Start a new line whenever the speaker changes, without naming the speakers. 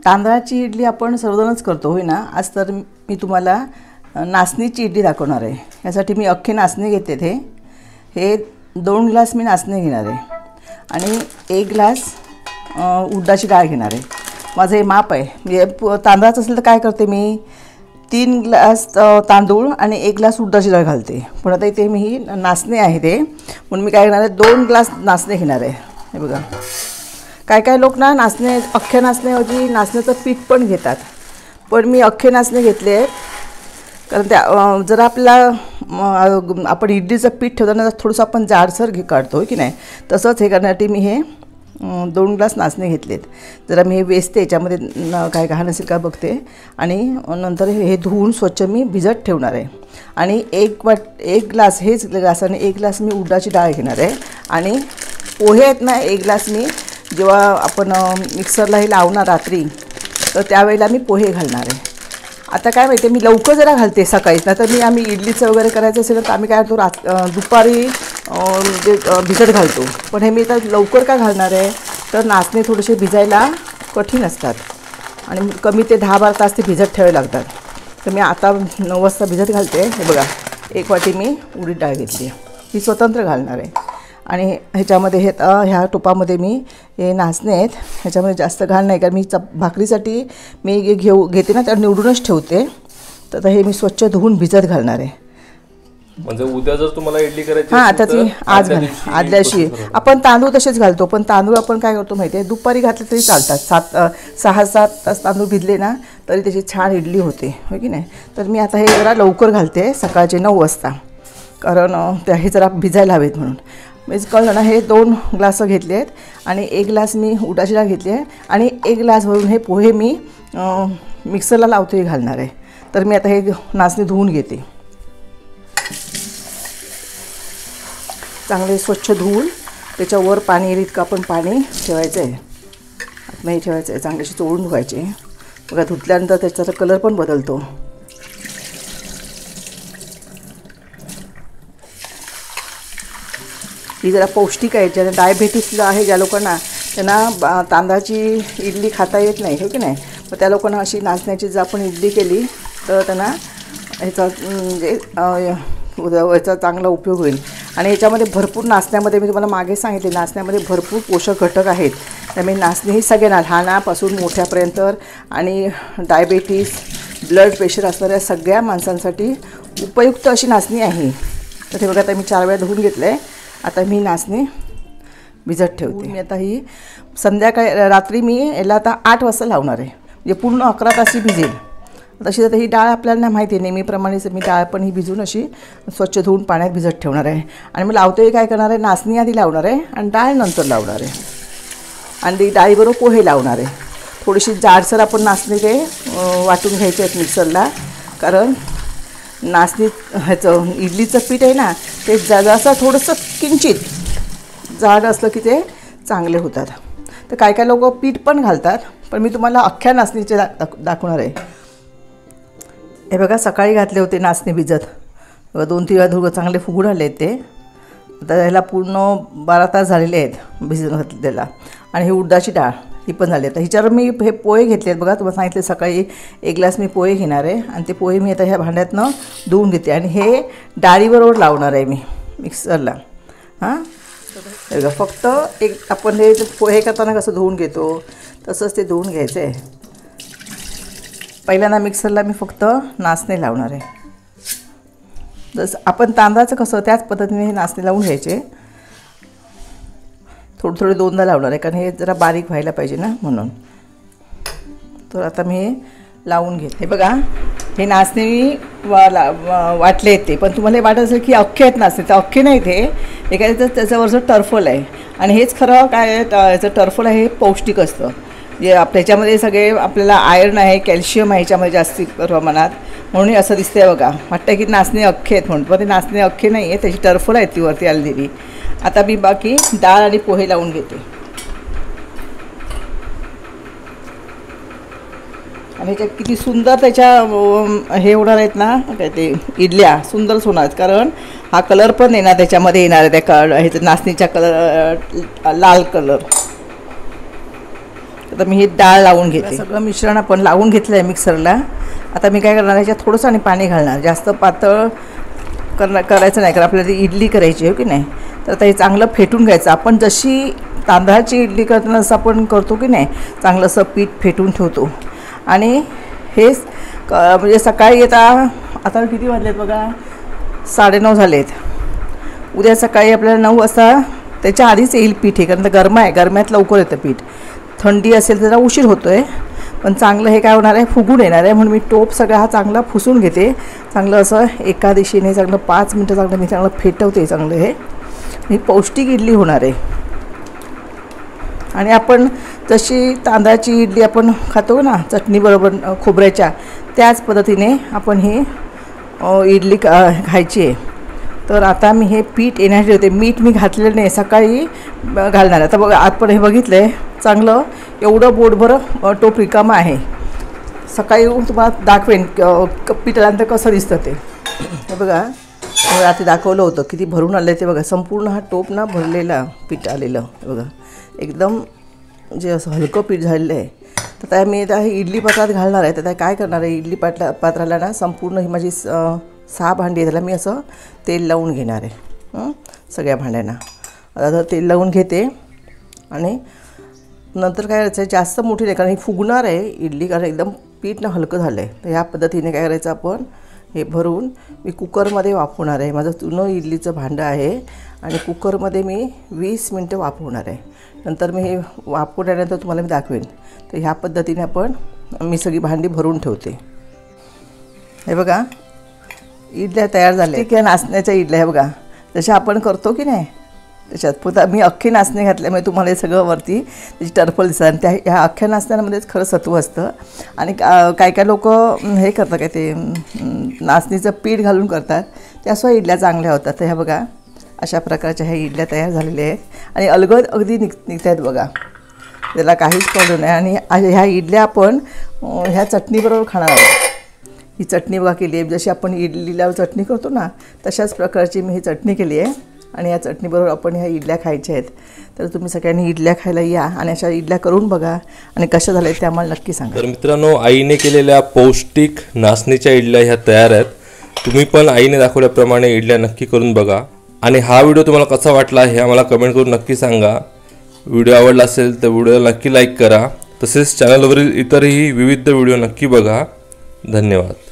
तांदळाची इडली आपण सर्वजणच करतो होय ना। आज तर मी तुम्हाला नाचणीची इडली दाखवणार आहे। यासाठी मी अख्खे नाचणी घेतले हे 2 ग्लास मी नाचणी घेणार आहे आणि 1 ग्लास उडदाची डाळ घेणार आहे। माझं हे माप आहे। म्हणजे तांदळाचं असेल तर काय करते मी 3 ग्लास तांदूळ आणि 1 ग्लास उडदाची डाळ घालते, पण आता इथे मी नाचणी आहे ते म्हणून मी काय करणार आहे 2 ग्लास नाचणी घेणार आहे। हे बघा, काय लोक ना नाचणे अख्खे नाचण्याऐवजी नाचण्याचं पीठ पण घेतात, पण मी अख्खे नाचणे घेतले आहेत कारण त्या जरा आपल्याला आपण इडलीचं पीठ ठेवताना थोडंसं आपण जाडसर काढतो की नाही, तसंच हे करण्यासाठी मी हे 2 ग्लास नाचणे घेतलेत। जरा मी हे वेचते, याच्यामध्ये काय घाण असेल का बघते आणि नंतर हे धुवून स्वच्छ मी भिजत ठेवणार आहे। आणि 1 ग्लास हेच ग्लासाने 1 ग्लास मी उडदाची डाळ घेणार आहे आणि पोहे आहेत ना 1 ग्लास मी जेव्हा आपण मिक्सरला हे लावणार रात्री तर त्यावेळेला मी पोहे घालणार आहे। आता काय माहिती आहे मी लवकर जरा घालते सकाळीच, नाही तर आम्ही इडलीचं वगैरे करायचं असेल तर आम्ही काय करतो दुपारी भिजत घालतो, पण हे मी तर लवकर का घालणार आहे तर नाचणे थोडेसे भिजायला कठीण असतात आणि कमी ते 10-12 तास ते भिजत ठेवावे लागतात। तर मी आता 9 वाजता भिजत घालते। हे बघा 1 वाटी मी उडीद डाळ घेतली, ही स्वतंत्र घालणार आहे आणि ह्याच्यामध्ये ह्या टोपामध्ये मी हे नाचणे आहेत, ह्याच्यामध्ये जास्त घाल नाही कारण मी भाकरीसाठी मी घेते ना त्या निवडूनच ठेवते, तर हे मी स्वच्छ धुवून भिजत घालणार आहे।
म्हणजे उद्या जर तुम्हाला इडली करायची
हां आता ती आज आदल्या दिवशी आपण तांदूळ तसेच घालतो, पण तांदूळ आपण काय करतो माहिती आहे दुपारी घातले तरी चालतात, 6-7 तास तांदूळ भिजले ना तरी त्याची छान इडली होते हो की नाही। तर मी आता हे जरा लवकर घालते सकाळचे 9 वाजता, कारण हे जरा भिजायला हवेत म्हणून। म्हणजे कळलं ना, हे 2 ग्लास घेतले आहेत आणि 1 ग्लास मी उडदाची डाळ घेतली आहे आणि 1 ग्लास भरून हे पोहे मी मिक्सरला लावतो हे घालणार आहे। तर मी आता हे नाचणी धुवून घेते, चांगले स्वच्छ धुवून त्याच्यावर पाणी येईल इतकं आपण पाणी ठेवायचं आहे, नाही ठेवायचं आहे, चांगल्याशी चोळून धुवायचे। बघा धुतल्यानंतर त्याचा कलर पण बदलतो। ही जरा पौष्टिक आहे, ज्यांना डायबेटीसला आहे ज्या लोकांना त्यांना तांदळाची इडली खाता येत नाही हो की नाही, मग त्या लोकांना अशी नाचण्याची जर आपण इडली केली तर त्यांना ह्याचा म्हणजे याचा चांगला उपयोग होईल। आणि याच्यामध्ये भरपूर नाचण्यामध्ये मी तुम्हाला मागे सांगितले नाचण्यामध्ये भरपूर पोषक घटक आहेत, त्यामुळे नाचणी ही सगळ्यांना लहानापासून मोठ्यापर्यंत आणि डायबेटीस ब्लड प्रेशर असणाऱ्या सगळ्या माणसांसाठी उपयुक्त अशी नाचणी आहे। तर ते बघा आता मी 4 वेळा धुवून घेतलं आहे, आता मी नाचणी भिजत ठेवते। मी आता ही संध्याकाळी रात्री मी याला आता 8 वाजता लावणार आहे, म्हणजे पूर्ण 11 तास भिजेल। तशी आता ही डाळ आपल्याला माहिती आहे नेहमीप्रमाणेच मी डाळ पण ही भिजून अशी स्वच्छ धुवून पाण्यात भिजत ठेवणार आहे आणि मग लावते काय करणार आहे नाचणी आधी लावणार आहे आणि डाळ नंतर लावणार आहे आणि डाळीबरोबर पोहे लावणार आहे। थोडीशी जाडसर आपण नाचणी ते वाटून घ्यायचे आहेत मिक्सरला, कारण नाचणी ह्याचं इडलीचं पीठ आहे ना ते जरासं थोडंसं किंचित जाड असलं की ते चांगले होतात। तर काय लोक पीठ पण घालतात, पण मी तुम्हाला अख्ख्या नाचणीचे दाखवणार आहे। हे बघा सकाळी घातले होते नाचणी भिजत, बघा 2-3 वेळा धुवून चांगले फुगून आले आहेत ते। आता ह्याला पूर्ण 12 तास झालेले आहेत भिजत घातलेला आणि ही उडदाची डाळ ही पण झाली। आता ह्याच्यावर मी हे पोहे घेतले आहेत, बघा तुम्हाला सांगितले सकाळी 1 ग्लास मी पोहे घेणार आहे आणि ते पोहे मी आता ह्या भांड्यातनं धुवून घेते आणि हे डाळीबरोबर लावणार आहे मी मिक्सरला। हां बघा फक्त आपण हे पोहे करताना कसं धुवून घेतो तसंच ते धुवून घ्यायचं आहे। पहिल्यांदा मिक्सरला मी फक्त नाचणे लावणार आहे, जसं आपण तांदळाचं कसं त्याच पद्धतीने हे नाचणे लावून घ्यायचे। थोडे 2दा लावणार आहे कारण हे जरा बारीक व्हायला पाहिजे ना म्हणून। तर आता मी हे लावून घेते। हे बघा हे नाचणे मी वाटले आहेत ते, पण तुम्हाला हे वाटत असेल की अख्खे आहेत नाचणे, तर अख्खे नाही ते एखाद्या त्याच्यावरचं टर्फल आहे आणि हेच खरं काय याचं टर्फल आहे हे पौष्टिक असतं, जे ह्याच्यामध्ये सगळे आपल्याला आयर्न आहे कॅल्शियम आहे ह्याच्यामध्ये जास्ती प्रमाणात, म्हणून असं दिसतंय बघा वाटतं की नाचणे अख्खे आहेत म्हणून, पण ते नाचणे अख्खे नाही आहे, त्याची टर्फल आहे ती वरती आलेली। आता मी बाकी डाळ आणि पोहे लावून घेते। आणि ह्याच्या किती सुंदर त्याच्या हे होणार आहेत ना, काय ते इडल्या सुंदरच होणार आहेत. कारण हा कलर पण येणार त्याच्यामध्ये येणार आहे, त्या ह्याचं नाचणीच्या कलर लाल कलर. आता मी ही डाळ लावून घेते. सगळं मिश्रण आपण लावून घेतलं आहे मिक्सरला. आता मी काय करणार, ह्याच्यात थोडंसं आणि पाणी घालणार. जास्त पातळ करायचं नाही, कारण आपल्याला ती इडली करायची आहे की नाही. तर आता हे चांगलं फेटून घ्यायचं. आपण जशी तांदळाची इडली करताना असं आपण करतो की नाही, चांगलं असं पीठ फेटून ठेवतो. आणि हे म्हणजे सकाळी आता किती वाजलेत बघा, 9:30 झालेत. उद्या सकाळी आपल्याला 9 वाजता त्याच्या आधीच येईल पीठ हे, कारण गरम आहे, गरम्यात लवकर येतं पीठ. थंडी असेल तर जरा उशीर होतो आहे, पण चांगलं हे काय होणार आहे, फुगून येणार आहे. म्हणून मी टोप सगळा हा चांगला फुसून घेते. चांगलं असं एका दिशेने चांगलं 5 मिनटं चांगलं मी चांगलं फेटवते. चांगलं हे पौष्टिक इडली होणार आहे. आणि आपण जशी तांदळाची इडली आपण खातो ना चटणीबरोबर खोबऱ्याच्या, त्याच पद्धतीने आपण ही इडली खायची आहे. तर आता मी हे पीठ येण्यासाठी होते. मीठ मी घातलेलं नाही, सकाळी घालणार. आता बघा आपण हे बघितलं आहे चांगलं, एवढं बोटभर टोप रिकामं आहे. सकाळी तुम्हाला दाखवेन पीठ आल्यानंतर कसं दिसतं ते. हे बघा रात्री दाखवलं होतं किती भरून आलं ते. बघा संपूर्ण हा टोप ना भरलेला पीठ आलेलं. बघा एकदम जे असं हलकं पीठ झालेलं आहे. तर त्या मी आता हे इडली पात्रात घालणार आहे. तर त्या काय करणार आहे, इडली पात्राला ना संपूर्ण ही माझी 6 भांडी आहे, त्याला मी असं तेल लावून घेणार आहे सगळ्या भांड्यांना. आता तेल लावून घेते आणि नंतर काय करायचं आहे, जास्त मोठी नाही कारण ही फुगणार आहे इडली, कारण एकदम पीठ ना हलकं झालं आहे. तर ह्या पद्धतीने काय करायचं, आपण हे भरून मी कुकरमध्ये वाफवणार आहे. माझं जुनं इडलीचं भांडं आहे आणि कुकरमध्ये मी 20 मिनटं वाफवणार आहे. नंतर मी हे वाफवल्यानंतर तुम्हाला मी दाखवेन. तर ह्या पद्धतीने मी सगळी भांडी भरून ठेवते. हे बघा इडल्या तयार झाल्या. ठीक आहे, नाचण्याच्या इडल्या हे बघा जशा आपण करतो की नाही त्याच्यात. फक्त मी अख्खे नाचणे घातल्यामुळे तुम्हाला हे सगळं वरती त्याची टरफल दिसतात. आणि ह्या अख्ख्या नाचण्यामध्येच खरं सत्व असतं. आणि काय काय लोक हे करतात काय ते नाचणीचं पीठ घालून करतात, त्याशिवाय इडल्या चांगल्या होतात. तर ह्या बघा अशा प्रकारच्या ह्या इडल्या तयार झालेल्या आहेत आणि अलगद अगदी निघत आहेत बघा, त्याला काहीच प्रॉब्लेम नाही. आणि ह्या इडल्या आपण ह्या चटणीबरोबर खाणार आहोत. ही चटणी बघा केली आहे, जशी आपण इडलीला चटणी करतो ना तशाच प्रकारची मी ही चटणी केली आहे. आणि या चटणीबरोबर आपण ह्या इडल्या खायच्या आहेत. तर तुम्ही सगळ्यांनी इडल्या खायला या आणि अशा इडल्या करून बघा आणि कशा झाल्या ते आम्हाला नक्की सांगा.
तर मित्रांनो, आईने केलेल्या पौष्टिक नाचणीच्या इडल्या ह्या तयार आहेत. तुम्ही पण आईने दाखवल्याप्रमाणे इडल्या नक्की करून बघा. आणि हा व्हिडिओ तुम्हाला कसा वाटला हे आम्हाला कमेंट करून नक्की सांगा. व्हिडिओ आवडला असेल तर व्हिडिओला नक्की लाईक करा. तसेच चॅनलवरील इतरही विविध व्हिडिओ नक्की बघा. धन्यवाद.